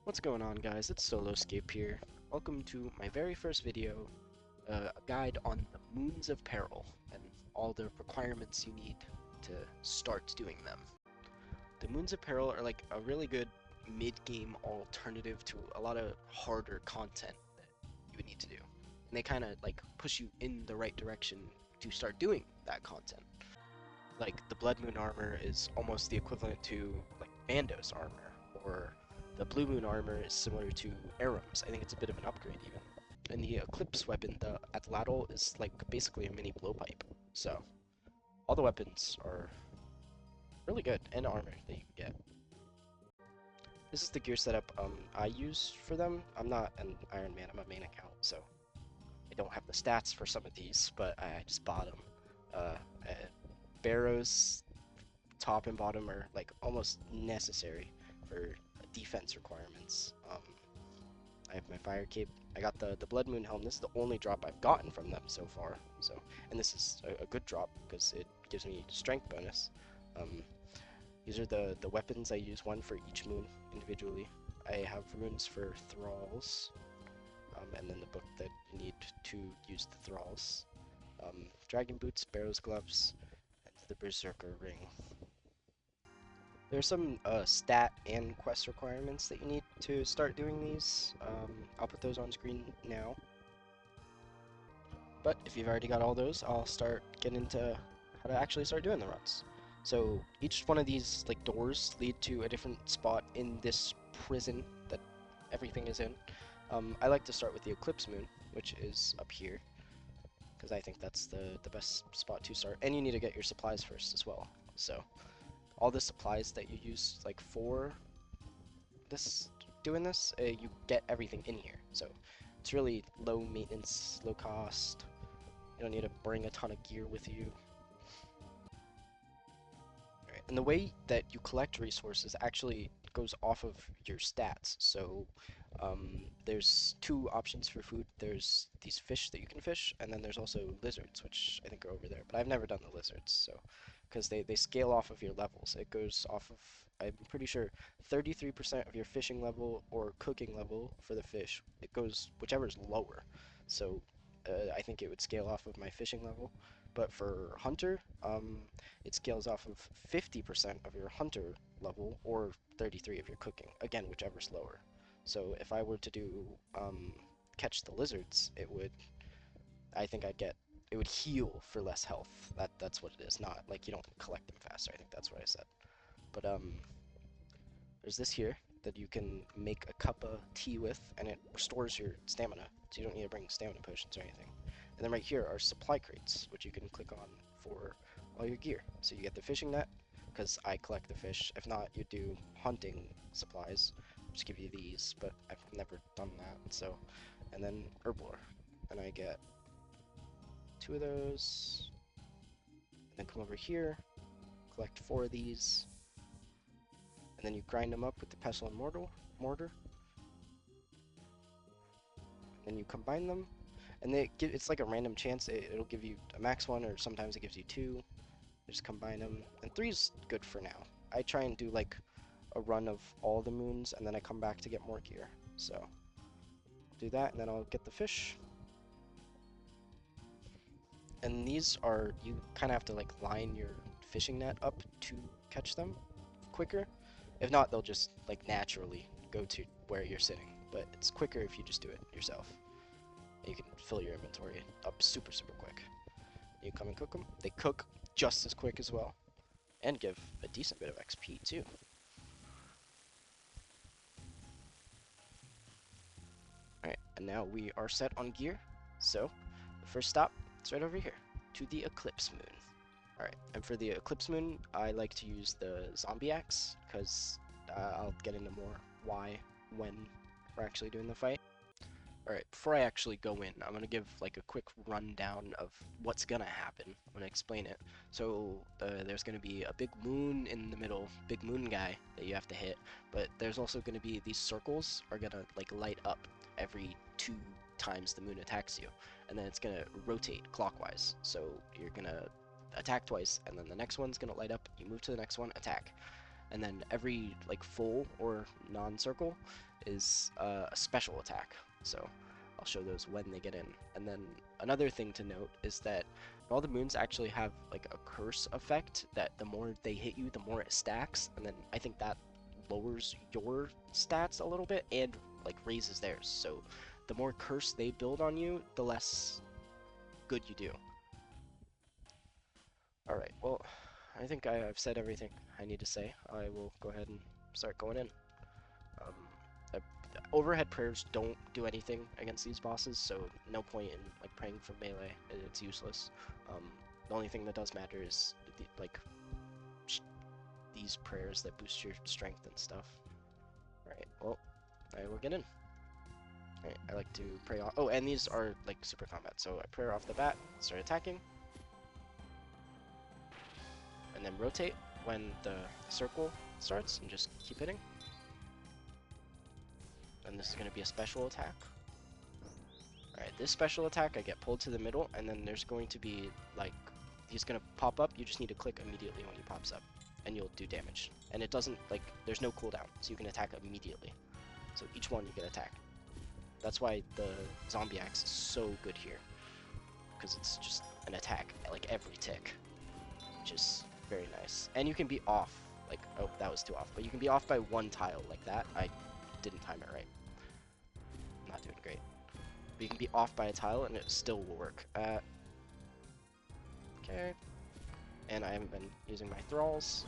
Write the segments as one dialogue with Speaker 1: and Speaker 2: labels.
Speaker 1: What's going on, guys? It's Soloscape here. Welcome to my very first video, a guide on the Moons of Peril and all the requirements you need to start doing them. The Moons of Peril are like a really good mid-game alternative to a lot of harder content that you would need to do. And they kind of like push you in the right direction to start doing that content. Like the Blood Moon armor is almost the equivalent to like Bando's armor, or the Blue Moon armor is similar to Aram's. I think it's a bit of an upgrade even. And the Eclipse weapon, the Atlatl, is like basically a mini blowpipe. So all the weapons are really good, and armor that you can get. This is the gear setup I use for them. I'm not an Iron Man, I'm a main account, so I don't have the stats for some of these, but I just bought them. Uh, Barrows top and bottom are like almost necessary for defense requirements. I have my fire cape. I got the Blood Moon helm. This is the only drop I've gotten from them so far. So, and this is a good drop because it gives me strength bonus. These are the weapons I use, one for each moon individually. I have runes for thralls, and then the book that you need to use the thralls. Dragon boots, Barrow's gloves, and the Berserker ring. There's some stat and quest requirements that you need to start doing these. I'll put those on screen now. But if you've already got all those, I'll start getting into how to actually start doing the runs. So each one of these like doors lead to a different spot in this prison that everything is in. I like to start with the Eclipse Moon, which is up here, because I think that's the best spot to start. And you need to get your supplies first as well. So all the supplies that you use like for doing this, you get everything in here. So it's really low maintenance, low cost. You don't need to bring a ton of gear with you. Alright, and the way that you collect resources actually goes off of your stats. So there's two options for food. There's these fish that you can fish, and then there's also lizards, which I think are over there. But I've never done the lizards, so because they scale off of your levels. It goes off of, I'm pretty sure, 33% of your fishing level or cooking level for the fish. It goes whichever is lower. So I think it would scale off of my fishing level. But for hunter, it scales off of 50% of your hunter level or 33 of your cooking. Again, whichever's lower. So if I were to do catch the lizards, it would, I think I'd get, it would heal for less health. That's what it is, not like you don't collect them faster. I think that's what I said. But there's this here that you can make a cup of tea with, and it restores your stamina, so you don't need to bring stamina potions or anything. And then right here are supply crates, which you can click on for all your gear. So you get the fishing net, because I collect the fish. If not, you do hunting supplies. I'll just give you these, but I've never done that. So, and then herblore, and I get 2 of those. And then come over here, collect 4 of these, and then you grind them up with the pestle and mortar. Then you combine them, and it's like a random chance. It'll give you a max one, or sometimes it gives you 2. Just combine them, and 3 is good for now. I try and do like a run of all the moons, and then I come back to get more gear. So I'll do that, and then I'll get the fish. And these are, you kind of have to like line your fishing net up to catch them quicker. If not, they'll just like naturally go to where you're sitting. But it's quicker if you just do it yourself. You can fill your inventory up super quick. You come and cook them. They cook just as quick as well, and give a decent bit of XP too. Alright, and now we are set on gear. So the first stop is right over here, to the Eclipse Moon. Alright, and for the Eclipse Moon, I like to use the zombie axe, because I'll get into more why, when we're actually doing the fight. Alright, before I actually go in, I'm going to give like a quick rundown of what's going to happen. I'm going to explain it. So there's going to be a big moon in the middle, big moon guy that you have to hit, but there's also going to be these circles are going to like light up every 2 times the moon attacks you, and then it's going to rotate clockwise. So you're going to attack twice, and then the next one's going to light up, you move to the next one, attack. and then every like full or non-circle is a special attack. So I'll show those when they get in. And then another thing to note is that all the moons actually have like a curse effect that the more they hit you, the more it stacks, and then I think that lowers your stats a little bit and like raises theirs. So the more curse they build on you, the less good you do. Alright, well, I think I've said everything I need to say. I will go ahead and start going in. Overhead prayers don't do anything against these bosses, so no point in like praying for melee. It's useless. The only thing that does matter is these prayers that boost your strength and stuff. Alright, well, I will get in. Alright, I like to pray off. Oh, and these are like super combat, so I pray off the bat, start attacking, and then rotate when the circle starts and just keep hitting. And this is going to be a special attack. Alright, this special attack, I get pulled to the middle, and then there's going to be, like, he's going to pop up. You just need to click immediately when he pops up, and you'll do damage. And it doesn't, like, there's no cooldown, so you can attack immediately. So each one you get attacked. That's why the zombie axe is so good here, because it's just an attack, like, every tick, which is very nice. And you can be off, like, oh, that was too off, but you can be off by one tile like that. I didn't time it right. I'm not doing great. But you can be off by a tile and it still will work. Okay. And I haven't been using my thralls.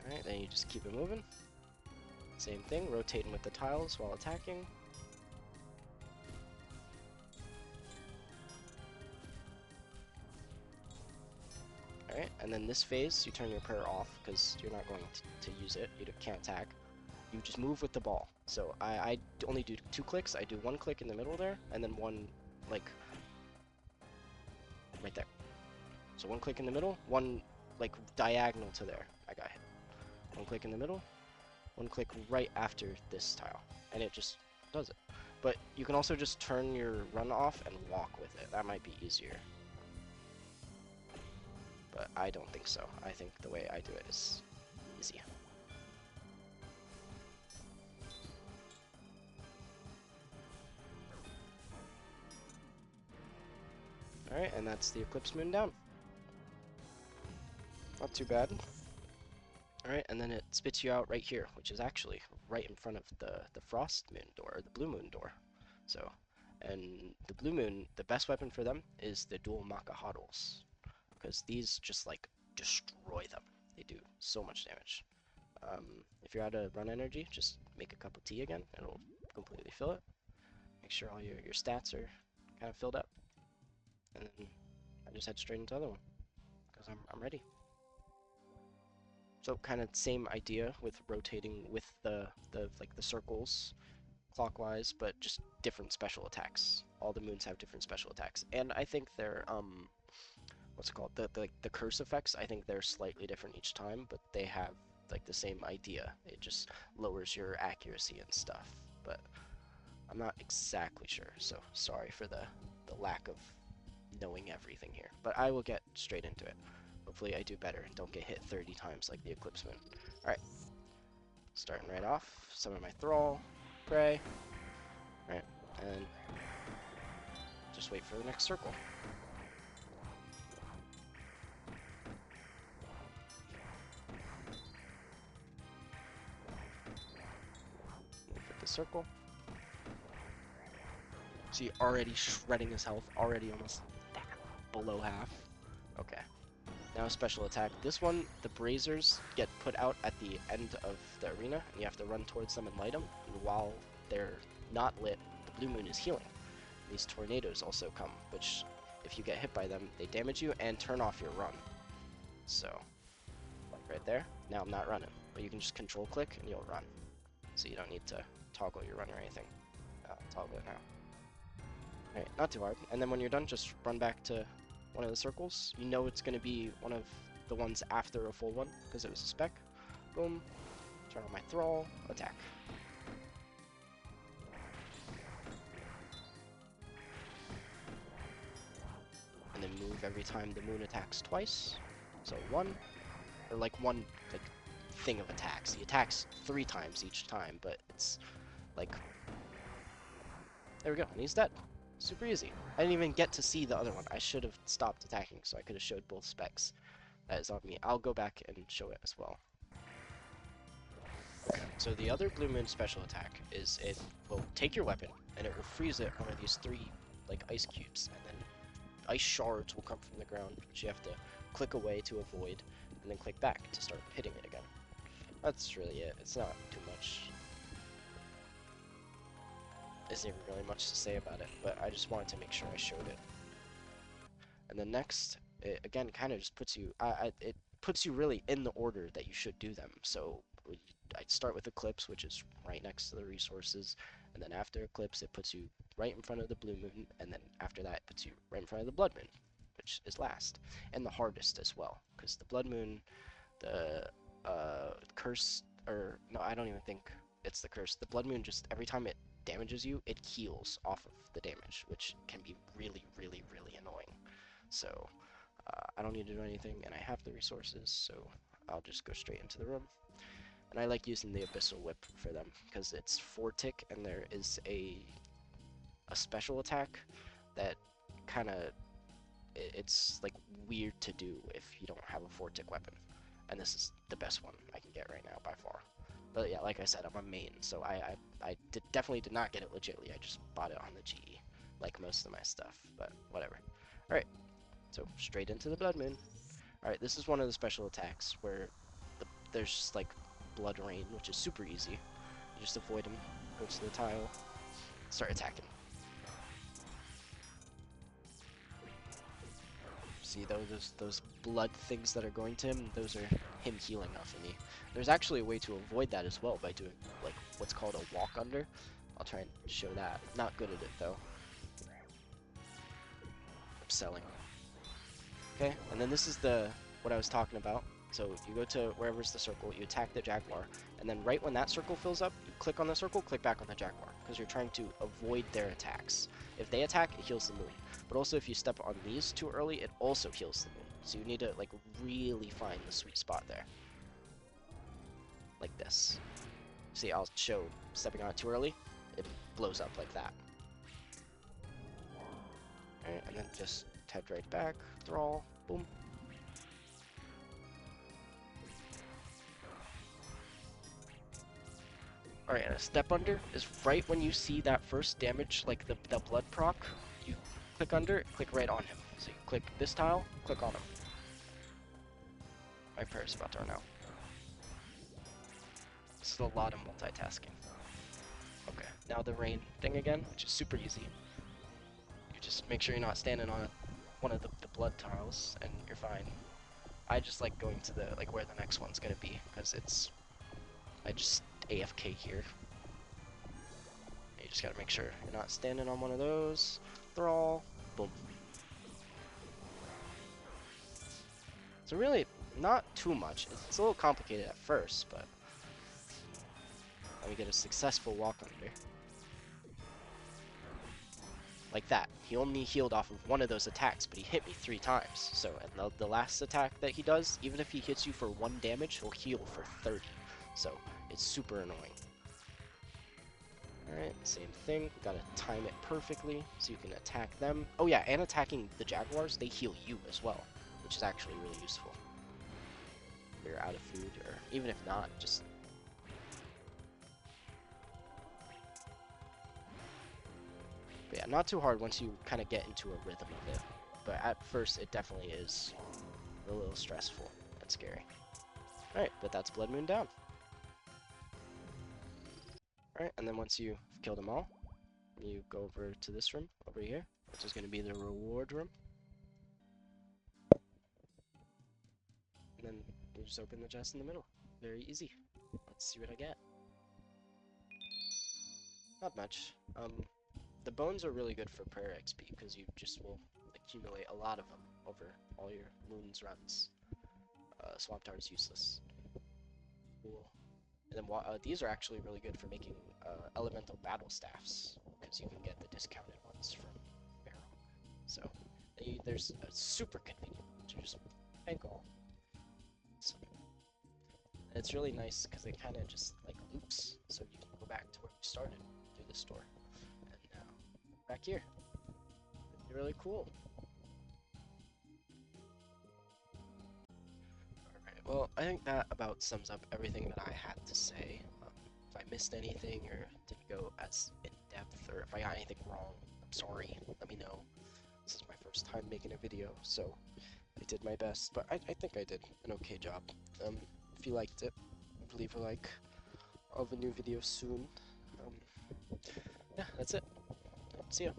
Speaker 1: Alright, then you just keep it moving. Same thing, rotating with the tiles while attacking. Alright, and then this phase, you turn your prayer off because you're not going to use it. You can't attack. You just move with the ball. So I only do 2 clicks. I do 1 click in the middle there, and then 1, like, right there. So 1 click in the middle, 1, like, diagonal to there. I got hit. 1 click in the middle, 1 click right after this tile. And it just does it. But you can also just turn your run off and walk with it. That might be easier. But I don't think so. I think the way I do it is easy. Alright, and that's the Eclipse Moon down. Not too bad. Alright, and then it spits you out right here, which is actually right in front of the Frost Moon door, or the Blue Moon door. So, and the Blue Moon, the best weapon for them is the dual Makahados, because these just like destroy them. They do so much damage. If you're out of run energy, just make a cup of tea again, and it'll completely fill it. Make sure all your stats are kind of filled up. And then I just head straight into the other one, because I'm ready. So kind of same idea with rotating with the circles clockwise, but just different special attacks. All the moons have different special attacks, and I think they're what's it called? The curse effects. I think they're slightly different each time, but they have like the same idea. It just lowers your accuracy and stuff. But I'm not exactly sure, so sorry for the lack of knowing everything here. But I will get straight into it. Hopefully I do better and don't get hit 30 times like the Eclipse Moon. Alright. Starting right off. Summon my Thrall. Pray. Alright. And just wait for the next circle. Wait for the circle. See, already shredding his health. Already almost below half. Okay. Now special attack. This one, the Brazers get put out at the end of the arena, and you have to run towards them and light them. And while they're not lit, the Blue Moon is healing. These tornadoes also come, which, if you get hit by them, they damage you and turn off your run. So, like right there. Now I'm not running, but you can just control click and you'll run. So you don't need to toggle your run or anything. I'll toggle it now. Alright, not too hard. And then when you're done, just run back to one of the circles. You know it's going to be one of the ones after a full one, because it was a spec. Boom. Turn on my Thrall. Attack. every time the moon attacks twice. So one, or like one like thing of attacks. He attacks 3 times each time, but it's like, there we go, and he's dead. Super easy. I didn't even get to see the other one. I should have stopped attacking so I could have showed both specs. That is on me. I'll go back and show it as well. Okay, so the other Blue Moon special attack is it will take your weapon and it will freeze it on one of these 3 like ice cubes, and then ice shards will come from the ground, which you have to click away to avoid, and then click back to start hitting it again. That's really it. It's not too much. Isn't even really much to say about it, but I just wanted to make sure I showed it. And then next, it again kind of just puts you, it puts you really in the order that you should do them. So I'd start with Eclipse, which is right next to the resources, and then after Eclipse, it puts you right in front of the Blue Moon, and then after that, it puts you right in front of the Blood Moon, which is last, and the hardest as well, because the Blood Moon, the curse, or no, I don't even think it's the curse. The Blood Moon, just every time it damages you, it heals off of the damage, which can be really, really, really annoying. So I don't need to do anything, and I have the resources, so I'll just go straight into the room. And I like using the Abyssal Whip for them, because it's 4 tick, and there is a special attack that kind of, it's like weird to do if you don't have a 4 tick weapon. And this is the best one I can get right now by far. But yeah, like I said, I'm a main, so I definitely did not get it legitly. I just bought it on the GE, like most of my stuff, but whatever. Alright, so straight into the Blood Moon. Alright, this is one of the special attacks where there's just like Blood Rain, which is super easy. You just avoid him, go to the tile, start attacking. See those blood things that are going to him? Those are him healing off of me. There's actually a way to avoid that as well by doing like what's called a walk under. I'll try and show that. Not good at it though. Upselling. Okay, and then this is what I was talking about. So you go to wherever's the circle, you attack the Jaguar, and then right when that circle fills up, you click on the circle, click back on the Jaguar, because you're trying to avoid their attacks. If they attack, it heals the moon. But also if you step on these too early, it also heals the moon. So you need to like really find the sweet spot there. Like this. See, I'll show stepping on it too early, it blows up like that. Alright, and then just tap right back, thrall, boom. Alright, and a step under is right when you see that first damage, like the blood proc, you click under, click right on him. So you click this tile, click on him. My prayer's about to run out. This is a lot of multitasking. Okay, now the rain thing again, which is super easy. You just make sure you're not standing on one of the blood tiles, and you're fine. I just like going to like where the next one's gonna be, because I just AFK here. You just gotta make sure you're not standing on one of those. Thrall, boom. So really, not too much. It's a little complicated at first, but let me get a successful walk under. Like that. He only healed off of one of those attacks, but he hit me 3 times. So, and the last attack that he does, even if he hits you for 1 damage, he'll heal for 30. So, it's super annoying. Alright, same thing. Gotta time it perfectly so you can attack them. Oh yeah, and attacking the Jaguars, they heal you as well, which is actually really useful. If you're out of food, or even if not, just... But yeah, not too hard once you kind of get into a rhythm of it. But at first, it definitely is a little stressful and scary. Alright, but that's Blood Moon down. Alright, and then once you've killed them all, you go over to this room over here, which is going to be the reward room. And then you just open the chest in the middle. Very easy. Let's see what I get. Not much. The bones are really good for prayer XP, because you just will accumulate a lot of them over all your Moons runs. Swamp Tart is useless. Cool. And then these are actually really good for making elemental battle staffs, because you can get the discounted ones from Barrel. So There's a super convenient to just ankle. So, it's really nice because it kind of just like loops, so you can go back to where you started through the store, and now back here. It's really cool. Alright, well, I think that about sums up everything that I had to say. If I missed anything or didn't go as in depth, or if I got anything wrong, I'm sorry. Let me know. This is my first time making a video, so I did my best, but I think I did an okay job. If you liked it, leave a like. I'll have a new video soon. Yeah, that's it. See ya.